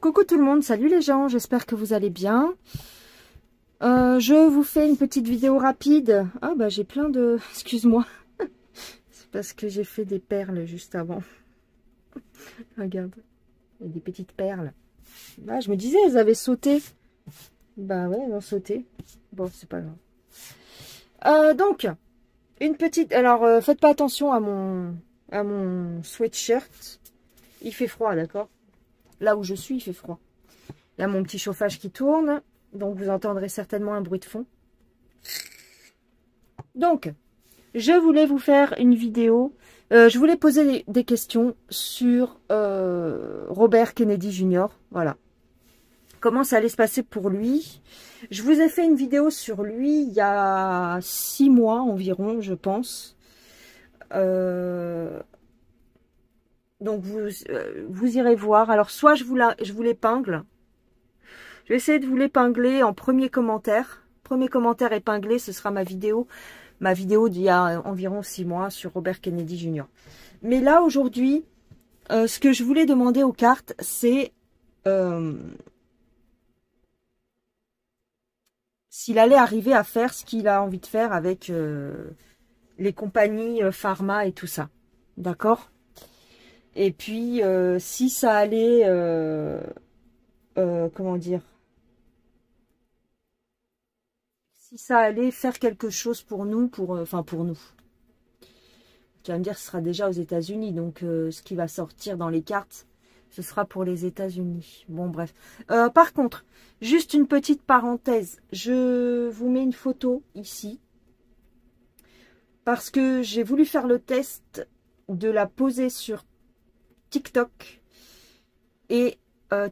coucou tout le monde, salut les gens, j'espère que vous allez bien. Je vous fais une petite vidéo rapide. Ah bah j'ai plein de... Excuse-moi. C'est parce que j'ai fait des perles juste avant. Regarde, il y a des petites perles. Bah je me disais, elles avaient sauté. Bah ouais, elles ont sauté. Bon, c'est pas grave. Donc, une petite... Alors, faites pas attention à mon sweatshirt. Il fait froid, d'accord? Là où je suis, il fait froid. Là, mon petit chauffage qui tourne. Donc, vous entendrez certainement un bruit de fond. Donc, je voulais vous faire une vidéo. Je voulais poser des questions sur Robert Kennedy Jr. Voilà. Comment ça allait se passer pour lui. Je vous ai fait une vidéo sur lui il y a 6 mois environ, je pense. Donc, vous irez voir. Alors, soit je vous l'épingle. Je vais essayer de vous l'épingler en premier commentaire. Premier commentaire épinglé, ce sera ma vidéo d'il y a environ 6 mois sur Robert Kennedy Jr. Mais là, aujourd'hui, ce que je voulais demander aux cartes, c'est s'il allait arriver à faire ce qu'il a envie de faire avec les compagnies pharma et tout ça. D'accord? Et puis, si ça allait... comment dire? Si ça allait faire quelque chose pour nous, enfin pour nous. Tu vas me dire, ce sera déjà aux États-Unis, donc ce qui va sortir dans les cartes, ce sera pour les États-Unis. Bon, bref. Par contre, juste une petite parenthèse. Je vous mets une photo ici. Parce que j'ai voulu faire le test de la poser sur TikTok. Et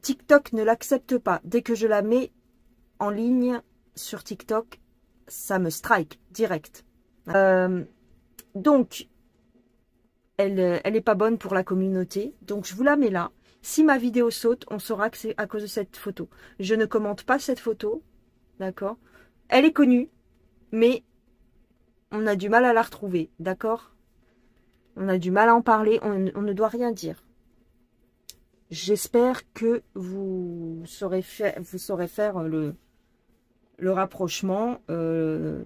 TikTok ne l'accepte pas. Dès que je la mets en ligne sur TikTok, ça me strike direct. Donc, elle est pas bonne pour la communauté. Donc, je vous la mets là. Si ma vidéo saute, on saura que c'est à cause de cette photo. Je ne commente pas cette photo. D'accord? Elle est connue, mais on a du mal à la retrouver. D'accord? On a du mal à en parler. On ne doit rien dire. J'espère que vous saurez faire le rapprochement,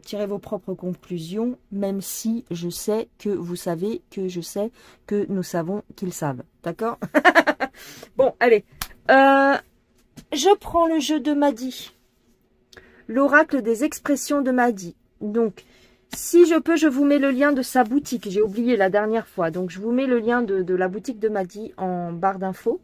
tirez vos propres conclusions, même si je sais que vous savez que je sais que nous savons qu'ils savent. D'accord? Bon, allez. Je prends le jeu de Madi. L'oracle des expressions de Madi. Donc, si je peux, je vous mets le lien de sa boutique. J'ai oublié la dernière fois. Donc, je vous mets le lien de la boutique de Madi en barre d'infos.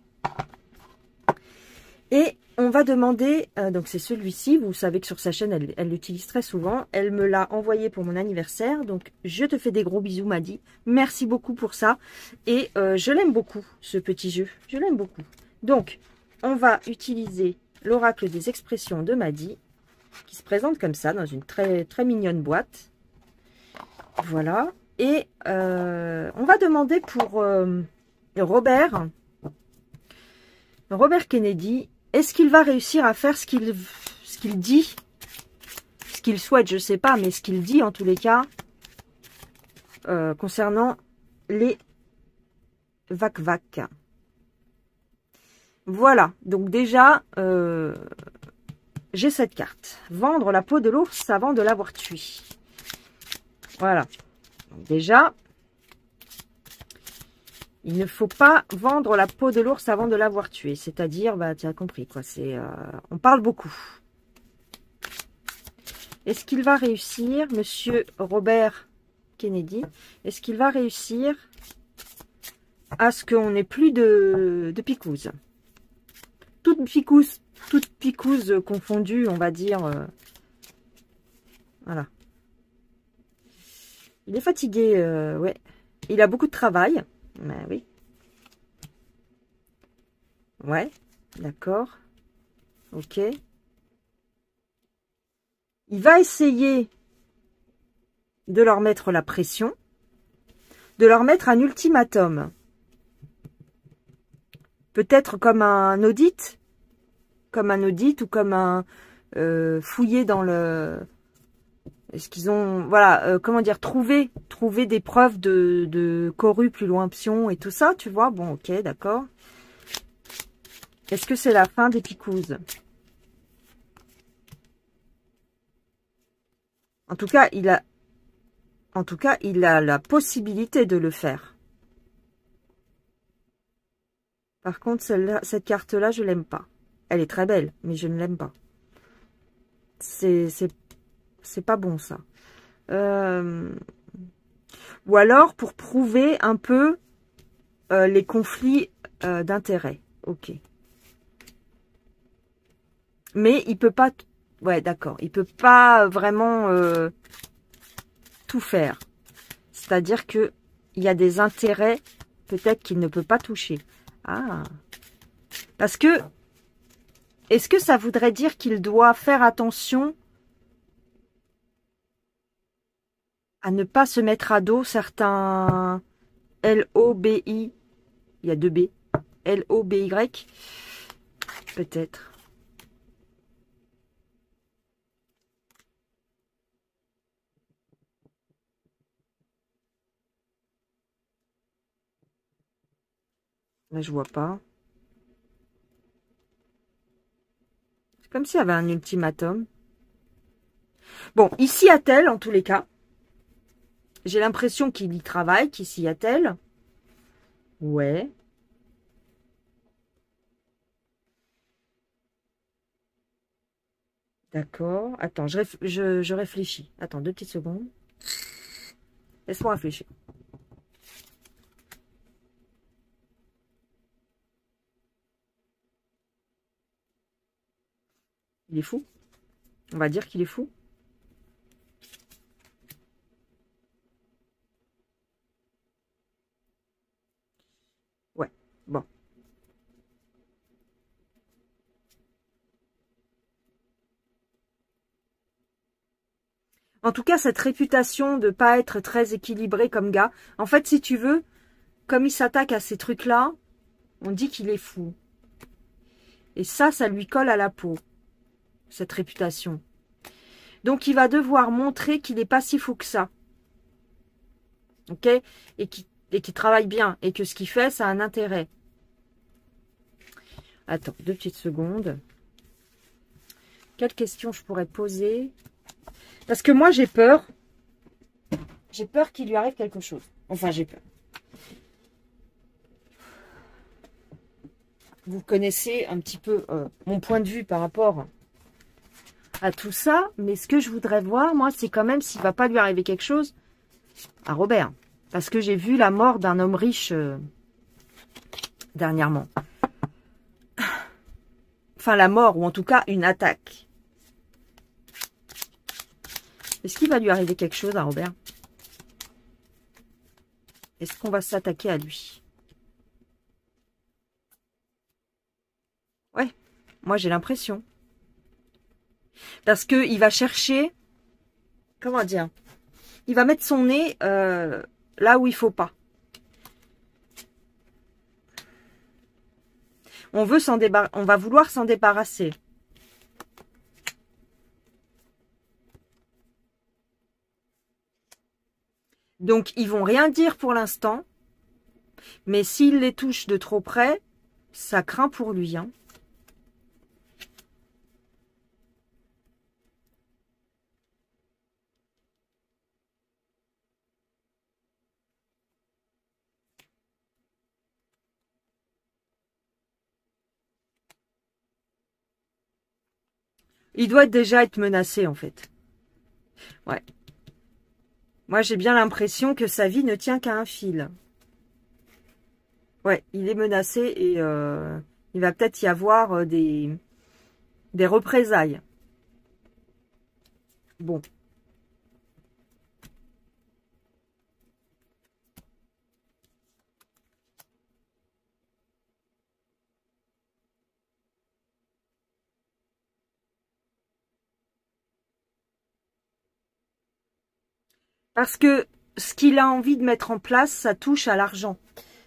Et on va demander, donc c'est celui-ci, vous savez que sur sa chaîne, elle l'utilise très souvent. Elle me l'a envoyé pour mon anniversaire, donc je te fais des gros bisous Madi. Merci beaucoup pour ça. Et je l'aime beaucoup, ce petit jeu, je l'aime beaucoup. Donc, on va utiliser l'oracle des expressions de Madi, qui se présente comme ça, dans une très, très mignonne boîte. Voilà. Et on va demander pour Robert Kennedy. Est-ce qu'il va réussir à faire ce qu'il dit, ce qu'il souhaite, je ne sais pas, mais ce qu'il dit en tous les cas, concernant les vac-vac. Voilà, donc déjà, j'ai cette carte. Vendre la peau de l'ours avant de l'avoir tué. Voilà, donc déjà... Il ne faut pas vendre la peau de l'ours avant de l'avoir tué. C'est-à-dire, bah, tu as compris, quoi. On parle beaucoup. Est-ce qu'il va réussir, monsieur Robert Kennedy, est-ce qu'il va réussir à ce qu'on n'ait plus de picouse? Toute picouse confondue, on va dire. Voilà. Il est fatigué, ouais. Il a beaucoup de travail. Ben oui. Ouais, d'accord. Ok. Il va essayer de leur mettre la pression, de leur mettre un ultimatum. Peut-être comme un audit ou comme un fouiller dans le... Est-ce qu'ils ont, voilà, comment dire, trouver des preuves de corruption et tout ça, tu vois. Bon, ok, d'accord. Est-ce que c'est la fin des picouses? En tout cas, il a la possibilité de le faire. Par contre, cette carte-là, je l'aime pas. Elle est très belle, mais je ne l'aime pas. C'est pas bon, ça. Ou alors, pour prouver un peu les conflits d'intérêts. Ok. Mais il peut pas... Ouais, d'accord. Il peut pas vraiment tout faire. C'est-à-dire que il y a des intérêts peut-être qu'il ne peut pas toucher. Ah. Parce que... Est-ce que ça voudrait dire qu'il doit faire attention à ne pas se mettre à dos certains L-O-B-I. Il y a deux B. L-O-B-Y. Peut-être. Là, je vois pas. C'est comme s'il y avait un ultimatum. Bon, ici a-t-elle, en tous les cas. J'ai l'impression qu'il y travaille, qu'ici a-t-elle. Ouais. D'accord. Attends, je réfléchis. Attends, 2 petites secondes. Laisse-moi réfléchir. Il est fou. On va dire qu'il est fou. Ouais, bon. En tout cas, cette réputation de pas être très équilibré comme gars, en fait, si tu veux, comme il s'attaque à ces trucs-là, on dit qu'il est fou. Et ça lui colle à la peau, cette réputation. Donc, il va devoir montrer qu'il n'est pas si fou que ça. Ok? Et qu'il travaille bien. Et que ce qu'il fait, ça a un intérêt. Attends, 2 petites secondes. Quelle question je pourrais poser? Parce que moi, j'ai peur. J'ai peur qu'il lui arrive quelque chose. Enfin, j'ai peur. Vous connaissez un petit peu mon point de vue par rapport à tout ça. Mais ce que je voudrais voir, moi, c'est quand même s'il ne va pas lui arriver quelque chose à Robert. Parce que j'ai vu la mort d'un homme riche dernièrement. Enfin, la mort, ou en tout cas, une attaque. Est-ce qu'il va lui arriver quelque chose à Robert? Est-ce qu'on va s'attaquer à lui? Ouais, moi j'ai l'impression. Parce qu'il va chercher... Comment dire? Il va mettre son nez là où il faut pas. On va vouloir s'en débarrasser. Donc, ils vont rien dire pour l'instant. Mais s'il les touche de trop près, ça craint pour lui. Hein. Il doit déjà être menacé, en fait. Ouais. Moi, j'ai bien l'impression que sa vie ne tient qu'à un fil. Ouais, il est menacé et il va peut-être y avoir des représailles. Bon. Parce que ce qu'il a envie de mettre en place, ça touche à l'argent.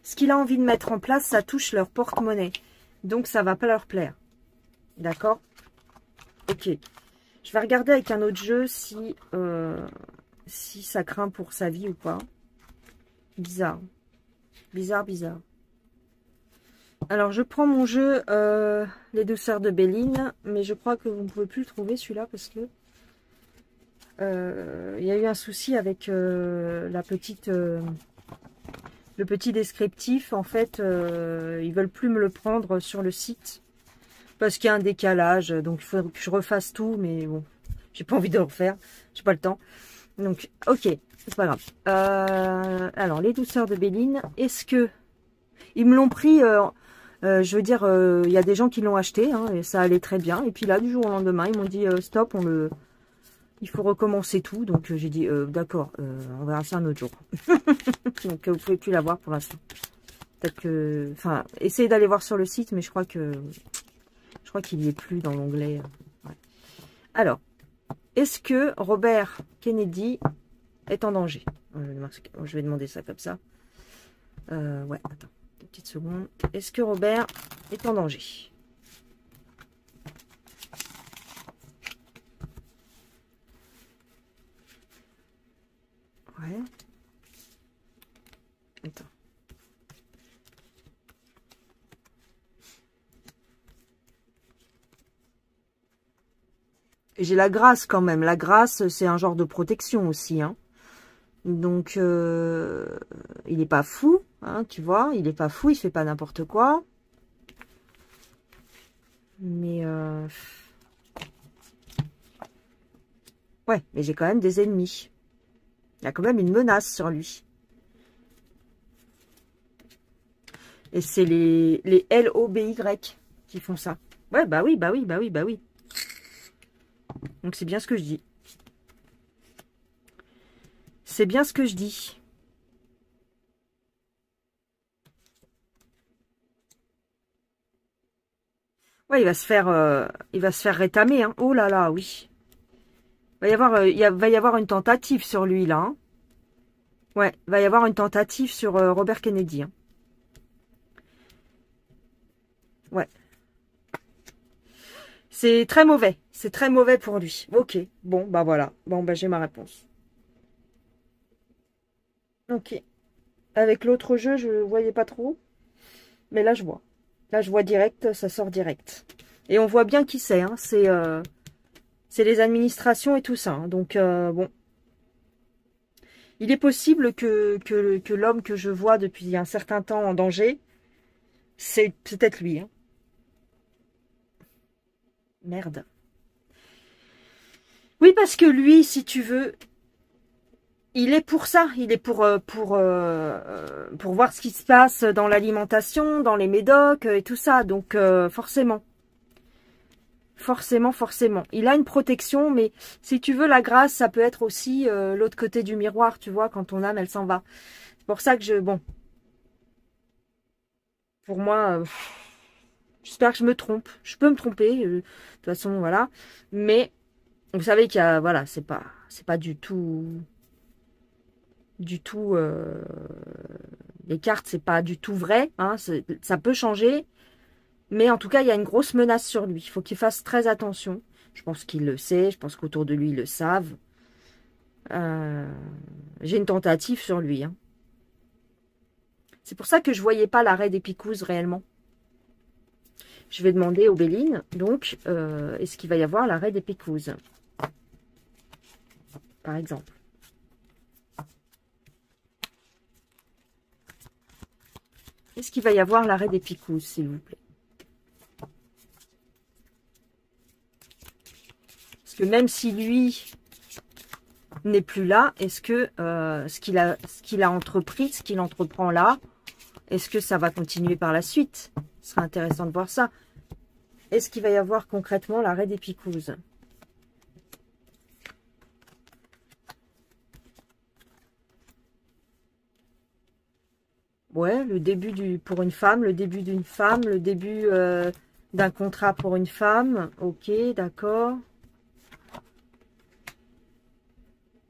Ce qu'il a envie de mettre en place, ça touche leur porte-monnaie. Donc, ça va pas leur plaire. D'accord? Ok. Je vais regarder avec un autre jeu si ça craint pour sa vie ou pas. Bizarre. Bizarre, bizarre. Alors, je prends mon jeu Les douceurs de Béline, mais je crois que vous ne pouvez plus le trouver celui-là parce que il y a eu un souci avec la petite, le petit descriptif. En fait, ils veulent plus me le prendre sur le site parce qu'il y a un décalage. Donc, il faut que je refasse tout, mais bon, j'ai pas envie de le refaire. J'ai pas le temps. Donc, ok, c'est pas grave. Alors, les douceurs de Béline, est-ce que ils me l'ont pris je veux dire, il y a des gens qui l'ont acheté, hein, et ça allait très bien. Et puis là, du jour au lendemain, ils m'ont dit stop, il faut recommencer tout. Donc j'ai dit d'accord, on verra ça un autre jour. Donc vous pouvez plus l'avoir pour l'instant. Peut-être que, enfin, essayez d'aller voir sur le site, mais je crois qu'il y est plus dans l'onglet. Ouais. Alors, est-ce que Robert Kennedy est en danger? Je vais demander ça comme ça. Ouais, attends. Petite seconde. Est-ce que Robert est en danger? Ouais. Attends. J'ai la grâce quand même. La grâce, c'est un genre de protection aussi, hein. Donc, il n'est pas fou, hein, tu vois. Il n'est pas fou, il fait pas n'importe quoi. Mais, ouais, mais j'ai quand même des ennemis. Il y a quand même une menace sur lui. Et c'est les LOBY qui font ça. Ouais, bah oui, bah oui, bah oui, bah oui. Donc, c'est bien ce que je dis. C'est bien ce que je dis. Ouais, il va se faire rétamer, hein. Oh là là, oui. Va y avoir, va y avoir une tentative sur lui, là. Hein. Ouais, va y avoir une tentative sur Robert Kennedy. Hein. Ouais. C'est très mauvais. C'est très mauvais pour lui. Ok. Bon, bah voilà. Bon, bah j'ai ma réponse. Ok. Avec l'autre jeu, je voyais pas trop. Mais là, je vois. Là, je vois direct, ça sort direct. Et on voit bien qui c'est. Hein. C'est les administrations et tout ça. Hein. Donc, bon. Il est possible que l'homme que je vois depuis un certain temps en danger, c'est peut-être lui. Hein. Merde. Oui, parce que lui, si tu veux, il est pour ça. Il est pour voir ce qui se passe dans l'alimentation, dans les médocs et tout ça. Donc, forcément. Forcément, forcément. Il a une protection, mais si tu veux, la grâce, ça peut être aussi l'autre côté du miroir, tu vois, quand ton âme, elle s'en va. C'est pour ça que bon, pour moi, j'espère que je me trompe. Je peux me tromper, de toute façon, voilà. Mais, vous savez qu'il y a, voilà, c'est pas du tout, les cartes, c'est pas du tout vrai, hein, ça peut changer. Mais en tout cas, il y a une grosse menace sur lui. Il faut qu'il fasse très attention. Je pense qu'il le sait. Je pense qu'autour de lui, ils le savent. J'ai une tentative sur lui. Hein. C'est pour ça que je ne voyais pas l'arrêt des Picouzes réellement. Je vais demander aux Bélines. Donc, est-ce qu'il va y avoir l'arrêt des Picouzes? Par exemple. Est-ce qu'il va y avoir l'arrêt des Picouzes, s'il vous plaît? Parce que même si lui n'est plus là, est-ce que ce qu'il a entrepris, ce qu'il entreprend là, est-ce que ça va continuer par la suite? Ce serait intéressant de voir ça. Est-ce qu'il va y avoir concrètement l'arrêt des Picouzes? Ouais, le début pour une femme, le début d'une femme, le début d'un contrat pour une femme. Ok, d'accord.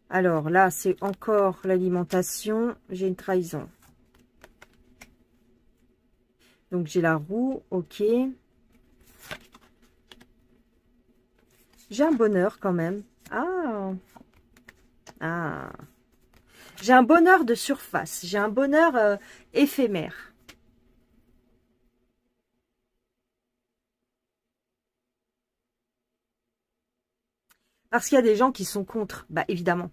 Alors là, c'est encore l'alimentation. J'ai une trahison. Donc j'ai la roue, ok. J'ai un bonheur quand même. Ah. Ah. J'ai un bonheur de surface. J'ai un bonheur éphémère. Parce qu'il y a des gens qui sont contre, bah évidemment.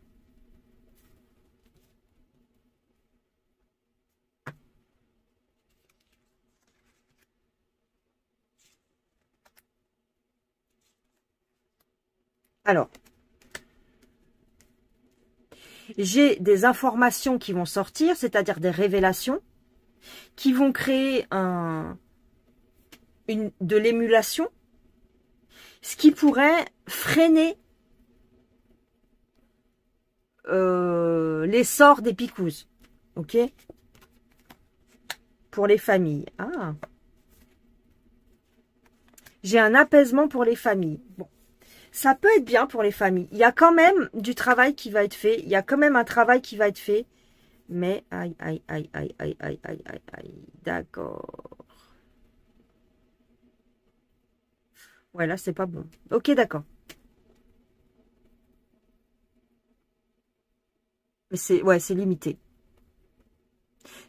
Alors, j'ai des informations qui vont sortir, c'est-à-dire des révélations, qui vont créer de l'émulation, ce qui pourrait freiner l'essor des picouzes. Ok? Pour les familles. Ah. J'ai un apaisement pour les familles. Bon. Ça peut être bien pour les familles. Il y a quand même du travail qui va être fait. Il y a quand même un travail qui va être fait. Mais, aïe, aïe, aïe, aïe, aïe, aïe, aïe, aïe, aïe. D'accord. Ouais, là, c'est pas bon. Ok, d'accord. Mais c'est, ouais, c'est limité.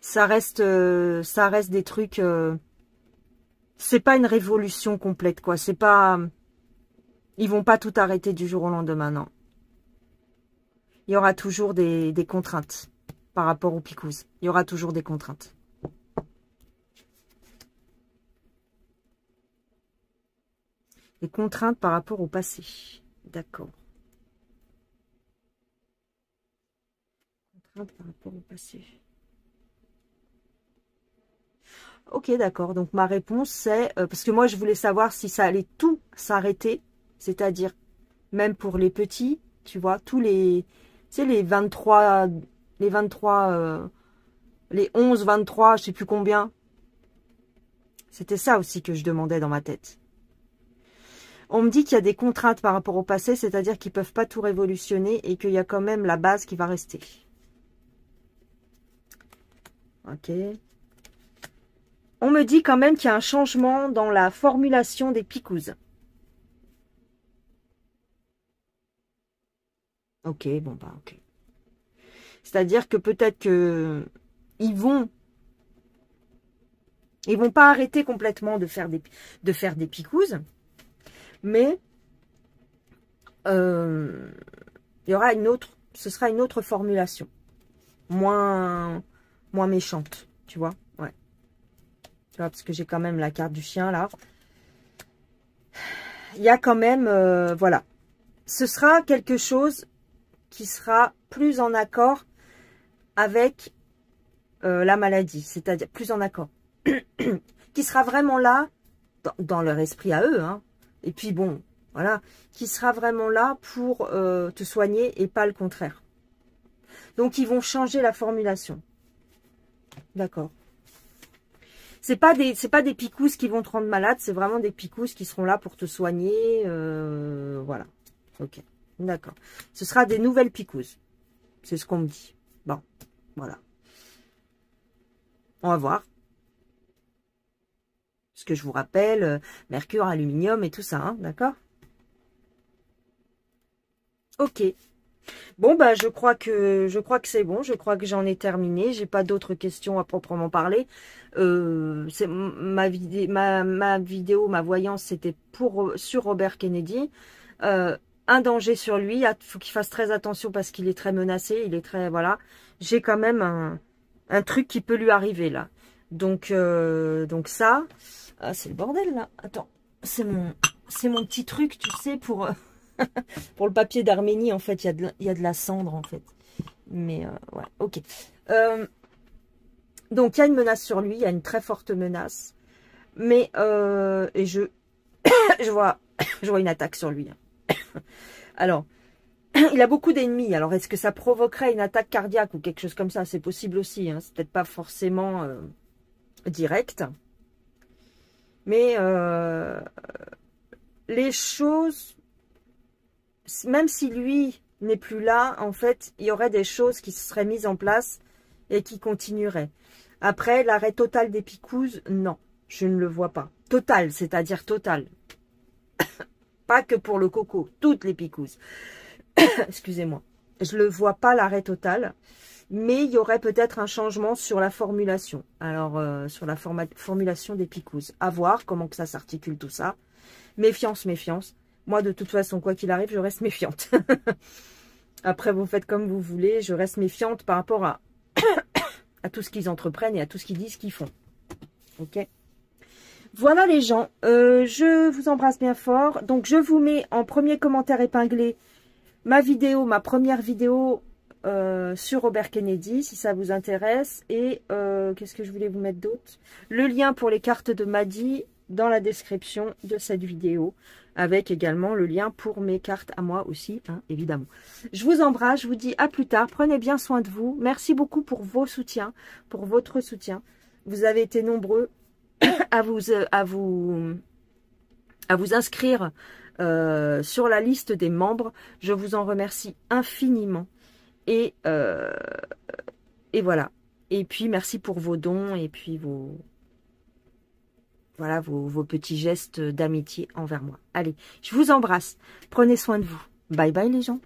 Ça reste des trucs... c'est pas une révolution complète, quoi. C'est pas... Ils vont pas tout arrêter du jour au lendemain, non. Il y aura toujours des contraintes par rapport aux picouzes. Il y aura toujours des contraintes. Des contraintes par rapport au passé. D'accord. Contraintes par rapport au passé. Ok, d'accord. Donc, ma réponse, c'est... parce que moi, je voulais savoir si ça allait tout s'arrêter. C'est-à-dire, même pour les petits, tu vois, tous les... Tu sais, les 23... Les 23... les 11, 23, je sais plus combien. C'était ça aussi que je demandais dans ma tête. On me dit qu'il y a des contraintes par rapport au passé, c'est-à-dire qu'ils ne peuvent pas tout révolutionner et qu'il y a quand même la base qui va rester. Ok. On me dit quand même qu'il y a un changement dans la formulation des picouzes. Ok, bon bah ok. C'est-à-dire que peut-être que ils vont pas arrêter complètement de faire des picouzes, mais il y aura ce sera une autre formulation, moins méchante, tu vois, ouais. Tu vois, parce que j'ai quand même la carte du chien là. Il y a quand même, voilà, ce sera quelque chose qui sera plus en accord avec la maladie, c'est-à-dire plus en accord, qui sera vraiment là dans leur esprit à eux, hein. Et puis bon, voilà, qui sera vraiment là pour te soigner et pas le contraire. Donc ils vont changer la formulation. D'accord. C'est pas des picousses qui vont te rendre malade, c'est vraiment des picousses qui seront là pour te soigner, voilà. Ok, d'accord. Ce sera des nouvelles picousses. C'est ce qu'on me dit. Bon, voilà. On va voir. Ce que je vous rappelle, mercure, aluminium et tout ça, hein, d'accord? Ok. Bon, bah, je crois que c'est bon. Je crois que j'en ai terminé. J'ai pas d'autres questions à proprement parler. C'est ma vidéo, ma voyance, c'était sur Robert Kennedy. Un danger sur lui. Il faut qu'il fasse très attention parce qu'il est très menacé. Il est très, voilà. J'ai quand même un truc qui peut lui arriver là. Donc ça, ah, c'est le bordel là. Attends, c'est mon petit truc, tu sais, pour pour le papier d'Arménie, en fait, il y a de la cendre, en fait. Mais, ouais, ok. Donc, il y a une menace sur lui, il y a une très forte menace. Mais, et je vois une attaque sur lui. Alors, il a beaucoup d'ennemis. Alors, est-ce que ça provoquerait une attaque cardiaque ou quelque chose comme ça? C'est possible aussi, hein. C'est peut-être pas forcément direct. Mais, les choses... Même si lui n'est plus là, en fait, il y aurait des choses qui se seraient mises en place et qui continueraient. Après, l'arrêt total des picouzes, non, je ne le vois pas. Total, c'est-à-dire total. Pas que pour le coco, toutes les picouzes. Excusez-moi. Je ne le vois pas, l'arrêt total. Mais il y aurait peut-être un changement sur la formulation. Alors, sur la formulation des picouzes. À voir comment que ça s'articule tout ça. Méfiance, méfiance. Moi, de toute façon, quoi qu'il arrive, je reste méfiante. Après, vous faites comme vous voulez. Je reste méfiante par rapport à tout ce qu'ils entreprennent et à tout ce qu'ils disent qu'ils font. Ok. Voilà les gens. Je vous embrasse bien fort. Donc, je vous mets en premier commentaire épinglé ma vidéo, ma première vidéo sur Robert Kennedy, si ça vous intéresse. Et qu'est-ce que je voulais vous mettre d'autre? Le lien pour les cartes de Madi dans la description de cette vidéo, avec également le lien pour mes cartes à moi aussi, hein, évidemment. Je vous embrasse, je vous dis à plus tard. Prenez bien soin de vous. Merci beaucoup pour vos soutiens, pour votre soutien. Vous avez été nombreux à vous inscrire sur la liste des membres. Je vous en remercie infiniment. Et voilà. Et puis, merci pour vos dons et puis voilà, vos petits gestes d'amitié envers moi. Allez, je vous embrasse. Prenez soin de vous. Bye bye les gens.